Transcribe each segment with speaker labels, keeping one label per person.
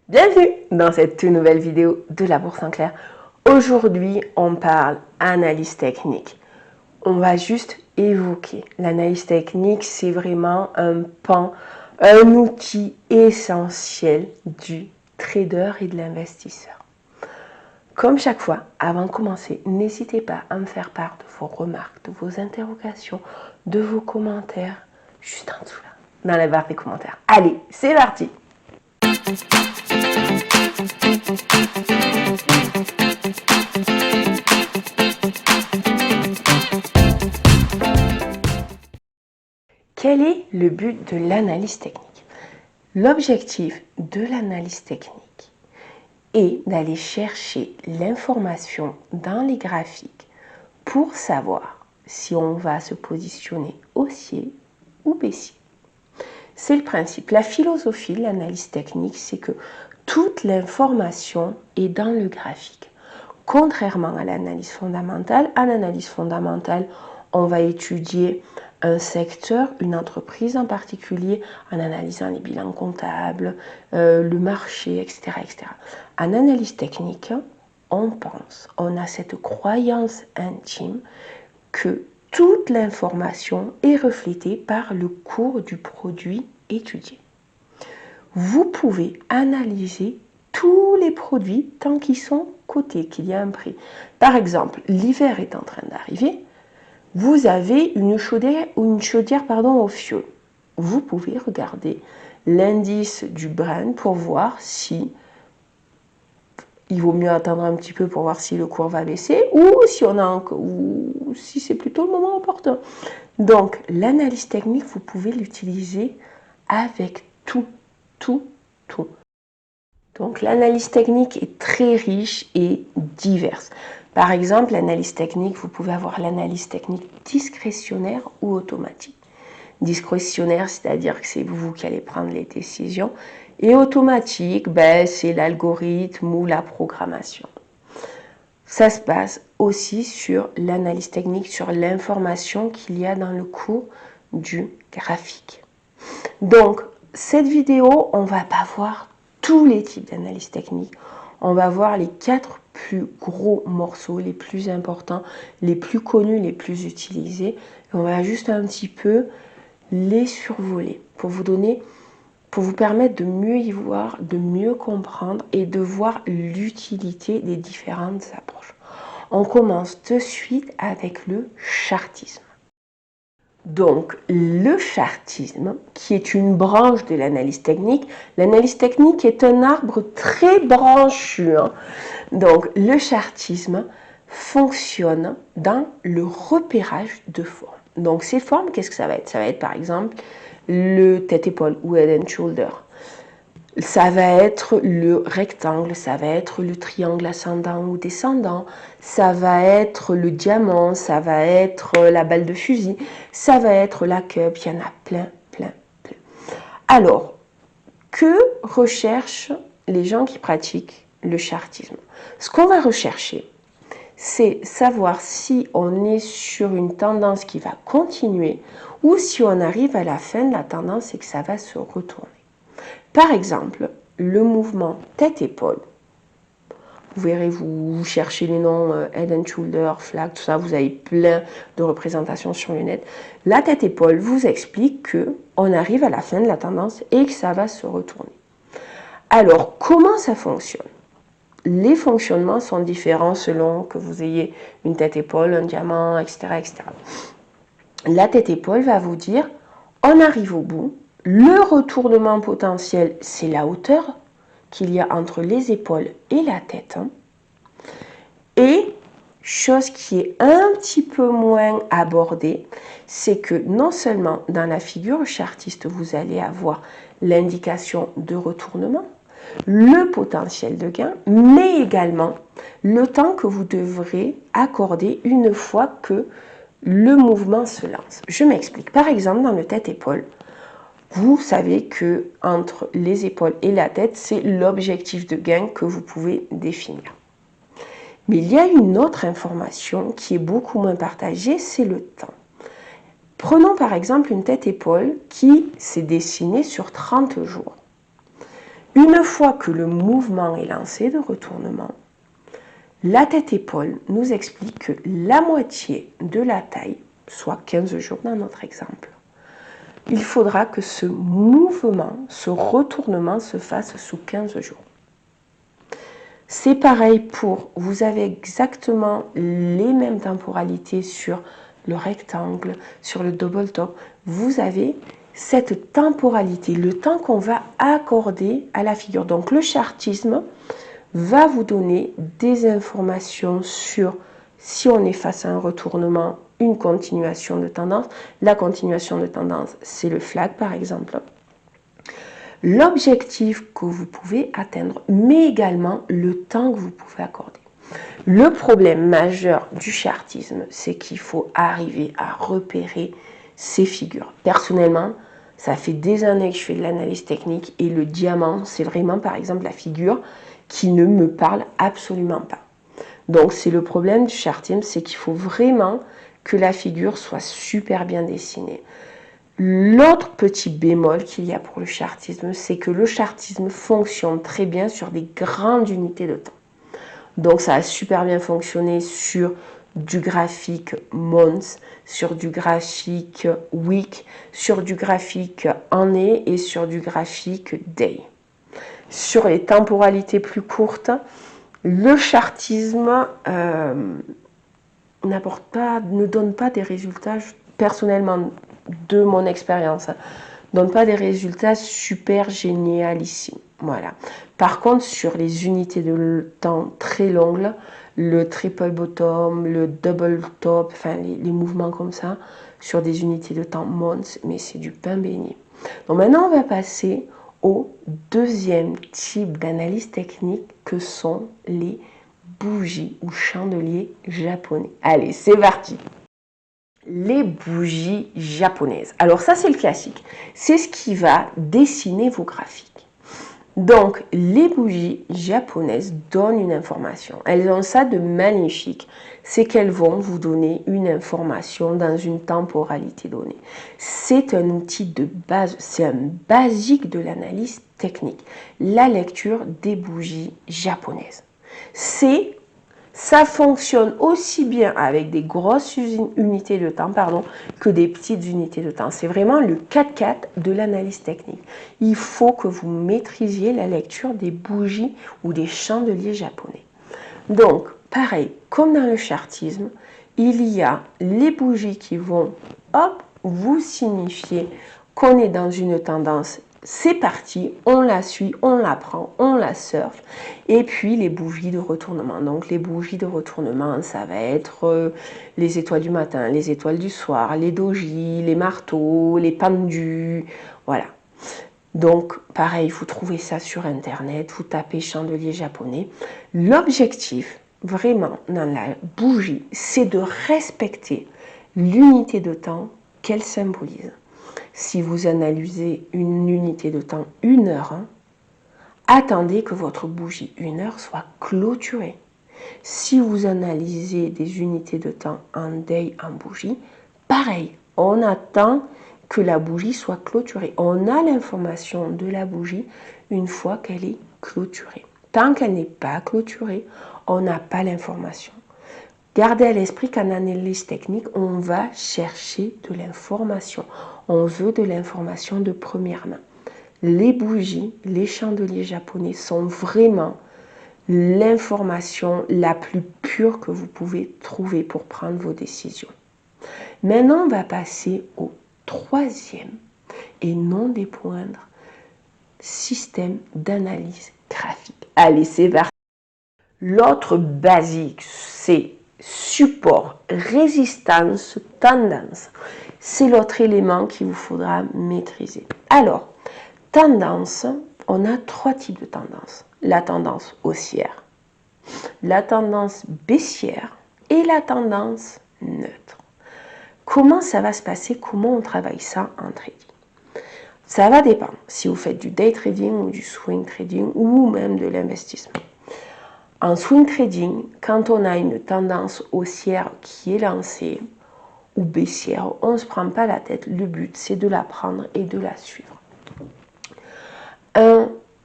Speaker 1: Bienvenue dans cette toute nouvelle vidéo de la bourse en clair. Aujourd'hui, on parle analyse technique. On va juste évoquer l'analyse technique, c'est vraiment un pan, un outil essentiel du trader et de l'investisseur. Comme chaque fois, avant de commencer, n'hésitez pas à me faire part de vos remarques, de vos interrogations, de vos commentaires, juste en dessous là, dans la barre des commentaires. Allez, c'est parti! Quel est le but de l'analyse technique? L'objectif de l'analyse technique est d'aller chercher l'information dans les graphiques pour savoir si on va se positionner haussier ou baissier. C'est le principe. La philosophie de l'analyse technique, c'est que toute l'information est dans le graphique. Contrairement à l'analyse fondamentale, en analyse fondamentale, on va étudier un secteur, une entreprise en particulier, en analysant les bilans comptables, le marché, etc., etc. En analyse technique, on pense, on a cette croyance intime que toute l'information est reflétée par le cours du produit étudié. Vous pouvez analyser tous les produits tant qu'ils sont cotés, qu'il y a un prix. Par exemple, l'hiver est en train d'arriver, vous avez une chaudière au fioul. Vous pouvez regarder l'indice du Brent pour voir si il vaut mieux attendre un petit peu pour voir si le cours va baisser ou si c'est plutôt le moment opportun. Donc, l'analyse technique, vous pouvez l'utiliser avec tout. Donc, l'analyse technique est très riche et diverse. Par exemple, l'analyse technique, vous pouvez avoir l'analyse technique discrétionnaire ou automatique. Discrétionnaire, c'est-à-dire que c'est vous qui allez prendre les décisions. Et automatique, c'est l'algorithme ou la programmation. Ça se base aussi sur l'analyse technique, sur l'information qu'il y a dans le cours du graphique. Donc, cette vidéo, on ne va pas voir tous les types d'analyse technique. On va voir les 4 plus gros morceaux, les plus importants, les plus connus, les plus utilisés. Et on va juste un petit peu les survoler pour vous permettre de mieux y voir, de mieux comprendre et de voir l'utilité des différentes approches. On commence de suite avec le chartisme. Donc, le chartisme, qui est une branche de l'analyse technique est un arbre très branchu. Donc, le chartisme fonctionne dans le repérage de formes. Donc, ces formes, qu'est-ce que ça va être? Ça va être, par exemple, le tête-épaule ou head and shoulder. Ça va être le rectangle, ça va être le triangle ascendant ou descendant, ça va être le diamant, ça va être la balle de fusil, ça va être la cup, il y en a plein. Alors, que recherchent les gens qui pratiquent le chartisme? Ce qu'on va rechercher, c'est savoir si on est sur une tendance qui va continuer ou si on arrive à la fin de la tendance et que ça va se retourner. Par exemple, le mouvement tête-épaule. Vous verrez, vous cherchez les noms Head and Shoulder, Flag, tout ça, vous avez plein de représentations sur le net. La tête-épaule vous explique qu'on arrive à la fin de la tendance et que ça va se retourner. Alors, comment ça fonctionne? Les fonctionnements sont différents selon que vous ayez une tête-épaule, un diamant, etc., etc. La tête-épaule va vous dire, on arrive au bout. Le retournement potentiel, c'est la hauteur qu'il y a entre les épaules et la tête. Et, chose qui est un petit peu moins abordée, c'est que non seulement dans la figure chartiste, vous allez avoir l'indication de retournement, le potentiel de gain, mais également le temps que vous devrez accorder une fois que le mouvement se lance. Je m'explique. Par exemple, dans le tête-épaule, vous savez que entre les épaules et la tête, c'est l'objectif de gain que vous pouvez définir. Mais il y a une autre information qui est beaucoup moins partagée, c'est le temps. Prenons par exemple une tête-épaule qui s'est dessinée sur 30 jours. Une fois que le mouvement est lancé de retournement, la tête-épaule nous explique que la moitié de la taille, soit 15 jours dans notre exemple, il faudra que ce mouvement, ce retournement se fasse sous 15 jours. C'est pareil pour, vous avez exactement les mêmes temporalités sur le rectangle, sur le double top. Vous avez cette temporalité, le temps qu'on va accorder à la figure. Donc le chartisme va vous donner des informations sur si on est face à un retournement, une continuation de tendance. La continuation de tendance, c'est le flag par exemple. L'objectif que vous pouvez atteindre, mais également le temps que vous pouvez accorder. Le problème majeur du chartisme, c'est qu'il faut arriver à repérer ces figures. Personnellement, ça fait des années que je fais de l'analyse technique et le diamant, c'est vraiment par exemple la figure qui ne me parle absolument pas. Donc c'est le problème du chartisme, c'est qu'il faut vraiment que la figure soit super bien dessinée. L'autre petit bémol qu'il y a pour le chartisme, c'est que le chartisme fonctionne très bien sur des grandes unités de temps. Donc ça a super bien fonctionné sur du graphique months, sur du graphique week, sur du graphique année et sur du graphique day. Sur les temporalités plus courtes, le chartisme ne donne pas des résultats, personnellement, de mon expérience, donne pas des résultats super génialissimes. Voilà. Par contre, sur les unités de temps très longues, le triple bottom, le double top, enfin les mouvements comme ça, sur des unités de temps months, mais c'est du pain béni. Donc maintenant, on va passer au deuxième type d'analyse technique que sont les bougies ou chandeliers japonais. Allez, c'est parti! Les bougies japonaises. Alors ça, c'est le classique. C'est ce qui va dessiner vos graphiques. Donc, les bougies japonaises donnent une information. Elles ont ça de magnifique. C'est qu'elles vont vous donner une information dans une temporalité donnée. C'est un outil de base, c'est un basique de l'analyse technique. La lecture des bougies japonaises. Ça fonctionne aussi bien avec des grosses unités de temps que des petites unités de temps. C'est vraiment le 4-4 de l'analyse technique. Il faut que vous maîtrisiez la lecture des bougies ou des chandeliers japonais. Donc, pareil, comme dans le chartisme, il y a les bougies qui vont, hop, vous signifier qu'on est dans une tendance. C'est parti, on la suit, on la prend, on la surfe. Et puis les bougies de retournement. Donc les bougies de retournement, ça va être les étoiles du matin, les étoiles du soir, les dojis, les marteaux, les pendus, voilà. Donc pareil, vous trouvez ça sur internet, vous tapez chandelier japonais. L'objectif, vraiment, dans la bougie, c'est de respecter l'unité de temps qu'elle symbolise. Si vous analysez une unité de temps 1 heure, attendez que votre bougie 1 heure soit clôturée. Si vous analysez des unités de temps en day en bougie, pareil, on attend que la bougie soit clôturée. On a l'information de la bougie une fois qu'elle est clôturée. Tant qu'elle n'est pas clôturée, on n'a pas l'information. Gardez à l'esprit qu'en analyse technique, on va chercher de l'information. On veut de l'information de première main. Les bougies, les chandeliers japonais sont vraiment l'information la plus pure que vous pouvez trouver pour prendre vos décisions. Maintenant, on va passer au troisième et non des moindres système d'analyse graphique. Allez, c'est parti. L'autre basique, c'est support, résistance, tendance. C'est l'autre élément qu'il vous faudra maîtriser. Alors, tendance, on a 3 types de tendances. La tendance haussière, la tendance baissière et la tendance neutre. Comment ça va se passer? Comment on travaille ça en trading? Ça va dépendre si vous faites du day trading ou du swing trading ou même de l'investissement. En swing trading, quand on a une tendance haussière qui est lancée ou baissière, on ne se prend pas la tête. Le but, c'est de la prendre et de la suivre.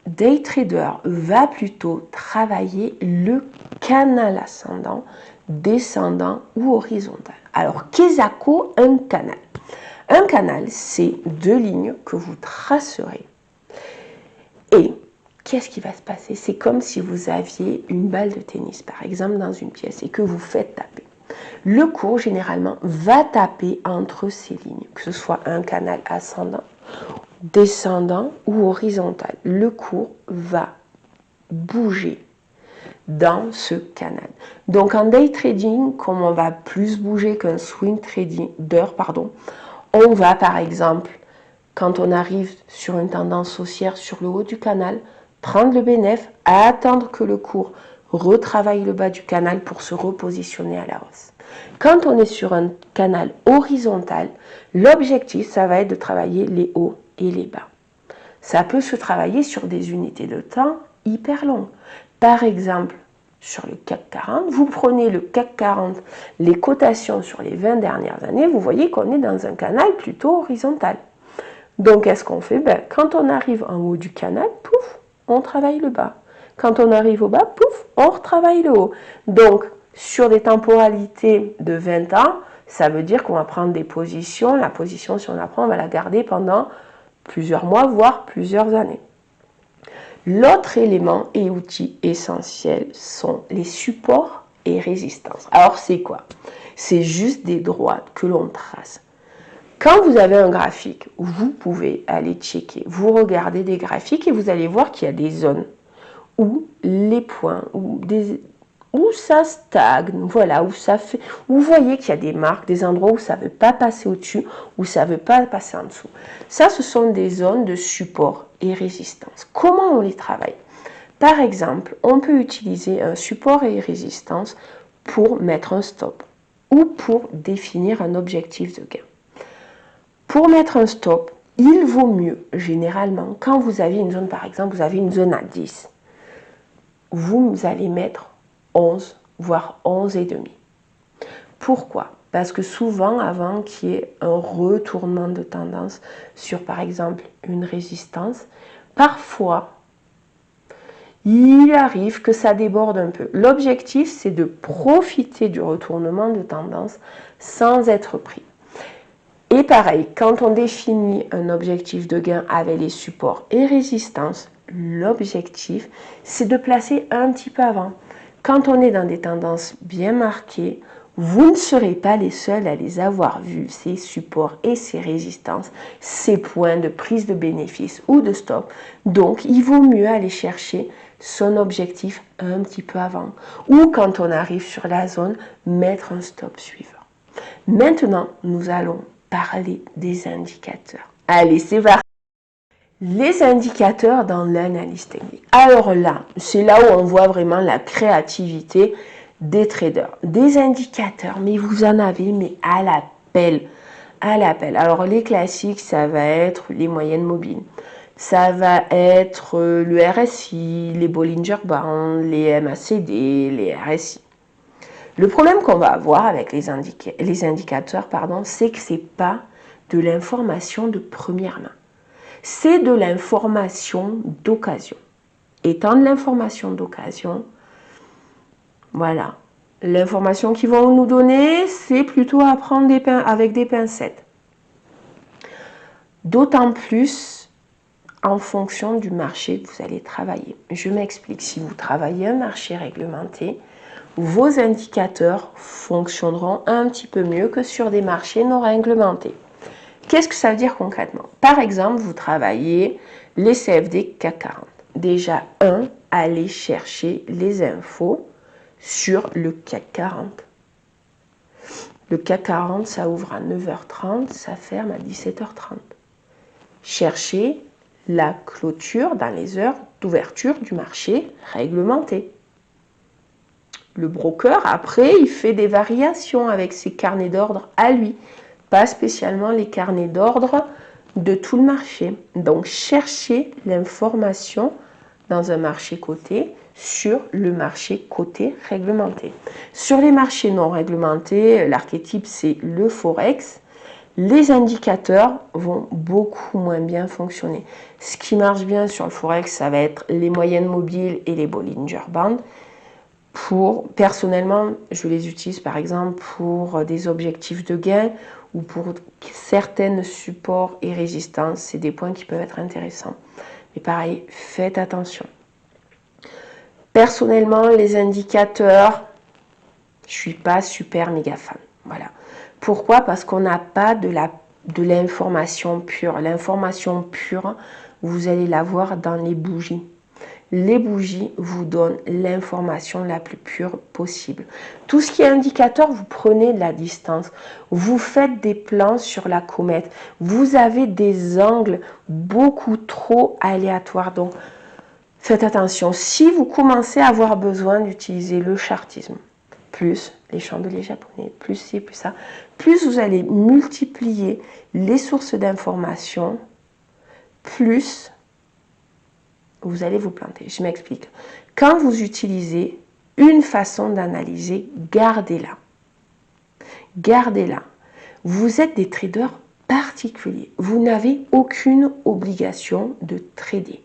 Speaker 1: day trader va plutôt travailler le canal ascendant, descendant ou horizontal. Alors, qu'est-ce un canal? Un canal, c'est deux lignes que vous tracerez. Et qu'est-ce qui va se passer? C'est comme si vous aviez une balle de tennis, par exemple, dans une pièce et que vous faites taper. Le cours, généralement, va taper entre ces lignes, que ce soit un canal ascendant, descendant ou horizontal. Le cours va bouger dans ce canal. Donc en day trading, comme on va plus bouger qu'un swing trading d'heure, on va par exemple, quand on arrive sur une tendance haussière sur le haut du canal, prendre le bénéfice, attendre que le cours retravaille le bas du canal pour se repositionner à la hausse. Quand on est sur un canal horizontal, l'objectif, ça va être de travailler les hauts et les bas. Ça peut se travailler sur des unités de temps hyper longues. Par exemple, sur le CAC 40, vous prenez le CAC 40, les cotations sur les 20 dernières années, vous voyez qu'on est dans un canal plutôt horizontal. Donc, qu'est-ce qu'on fait? Quand on arrive en haut du canal, pouf, on travaille le bas. Quand on arrive au bas, pouf, on retravaille le haut. Donc, sur des temporalités de 20 ans, ça veut dire qu'on va prendre des positions. La position, si on la prend, on va la garder pendant plusieurs mois, voire plusieurs années. L'autre élément et outil essentiel sont les supports et résistances. Alors, c'est quoi? C'est juste des droites que l'on trace. Quand vous avez un graphique, vous pouvez aller checker. Vous regardez des graphiques et vous allez voir qu'il y a des zones où les points, où ça stagne, voilà, où vous voyez qu'il y a des marques, des endroits où ça ne veut pas passer au-dessus, où ça ne veut pas passer en dessous. Ça, ce sont des zones de support et résistance. Comment on les travaille? Par exemple, on peut utiliser un support et résistance pour mettre un stop ou pour définir un objectif de gain. Pour mettre un stop, il vaut mieux, généralement, quand vous avez une zone, par exemple, vous avez une zone à 10, vous allez mettre 11, voire 11 et demi. Pourquoi? Parce que souvent, avant qu'il y ait un retournement de tendance sur, par exemple, une résistance, parfois, il arrive que ça déborde un peu. L'objectif, c'est de profiter du retournement de tendance sans être pris. Et pareil, quand on définit un objectif de gain avec les supports et résistances, l'objectif, c'est de placer un petit peu avant. Quand on est dans des tendances bien marquées, vous ne serez pas les seuls à les avoir vus, ces supports et ces résistances, ces points de prise de bénéfice ou de stop. Donc, il vaut mieux aller chercher son objectif un petit peu avant. Ou quand on arrive sur la zone, mettre un stop suivant. Maintenant, nous allons parler des indicateurs. Allez, c'est parti. Les indicateurs dans l'analyse technique. Alors là, c'est là où on voit vraiment la créativité des traders. Des indicateurs, mais vous en avez, mais à l'appel. À l'appel. Alors les classiques, ça va être les moyennes mobiles. Ça va être le RSI, les Bollinger Bands, les MACD, les RSI. Le problème qu'on va avoir avec les indicateurs, c'est que ce n'est pas de l'information de première main. C'est de l'information d'occasion. Étant de l'information d'occasion, voilà. L'information qu'ils vont nous donner, c'est plutôt à prendre avec des pincettes. D'autant plus en fonction du marché que vous allez travailler. Je m'explique. Si vous travaillez un marché réglementé, vos indicateurs fonctionneront un petit peu mieux que sur des marchés non réglementés. Qu'est-ce que ça veut dire concrètement? Par exemple, vous travaillez les CFD CAC 40. Déjà, allez chercher les infos sur le CAC 40. Le CAC 40, ça ouvre à 9h30, ça ferme à 17h30. Cherchez la clôture dans les heures d'ouverture du marché réglementé. Le broker, après, il fait des variations avec ses carnets d'ordre à lui, pas spécialement les carnets d'ordre de tout le marché. Donc, cherchez l'information dans un marché coté sur le marché coté réglementé. Sur les marchés non réglementés, l'archétype, c'est le Forex. les indicateurs vont beaucoup moins bien fonctionner. Ce qui marche bien sur le Forex, ça va être les moyennes mobiles et les Bollinger Bands. Personnellement, je les utilise par exemple pour des objectifs de gain ou pour certains supports et résistances. C'est des points qui peuvent être intéressants. Mais pareil, faites attention. Personnellement, les indicateurs, je ne suis pas super méga fan. Voilà. Pourquoi? Parce qu'on n'a pas de l'information pure. L'information pure, vous allez la voir dans les bougies. Les bougies vous donnent l'information la plus pure possible. Tout ce qui est indicateur, vous prenez de la distance. Vous faites des plans sur la comète. Vous avez des angles beaucoup trop aléatoires. Donc, faites attention. Si vous commencez à avoir besoin d'utiliser le chartisme, plus les chandeliers japonais, plus ci, plus ça, plus vous allez multiplier les sources d'informations, plus vous allez vous planter. Je m'explique. Quand vous utilisez une façon d'analyser, gardez-la. Gardez-la. Vous êtes des traders particuliers. Vous n'avez aucune obligation de trader.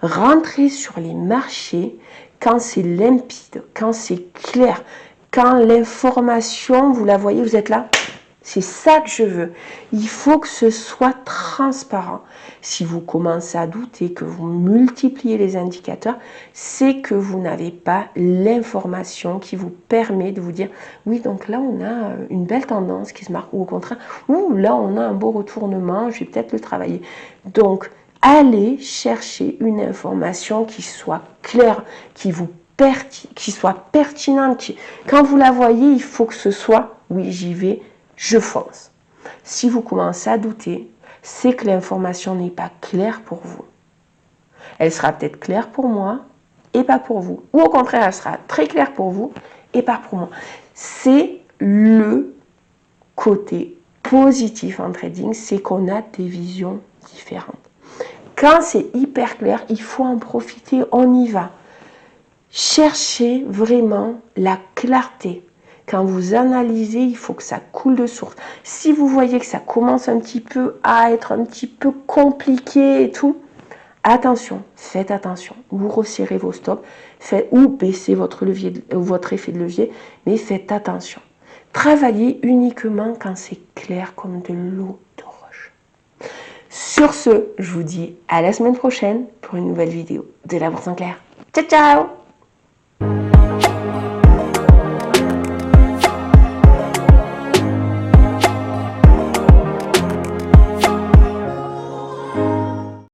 Speaker 1: Rentrez sur les marchés quand c'est limpide, quand c'est clair, quand l'information, vous la voyez, vous êtes là. C'est ça que je veux. Il faut que ce soit transparent. Si vous commencez à douter, que vous multipliez les indicateurs, c'est que vous n'avez pas l'information qui vous permet de vous dire oui, donc là, on a une belle tendance qui se marque, ou au contraire, ou là, on a un beau retournement, je vais peut-être le travailler. Donc, allez chercher une information qui soit claire, qui soit pertinente. Quand vous la voyez, il faut que ce soit oui, j'y vais. Je fonce. Si vous commencez à douter, c'est que l'information n'est pas claire pour vous. Elle sera peut-être claire pour moi et pas pour vous. Ou au contraire, elle sera très claire pour vous et pas pour moi. C'est le côté positif en trading, c'est qu'on a des visions différentes. Quand c'est hyper clair, il faut en profiter, on y va. Cherchez vraiment la clarté. Quand vous analysez, il faut que ça coule de source. Si vous voyez que ça commence un petit peu à être un petit peu compliqué et tout, attention, faites attention. Vous resserrez vos stops ou baissez votre effet de levier, mais faites attention. Travaillez uniquement quand c'est clair comme de l'eau de roche. Sur ce, je vous dis à la semaine prochaine pour une nouvelle vidéo de la Bourse en clair. Ciao, ciao!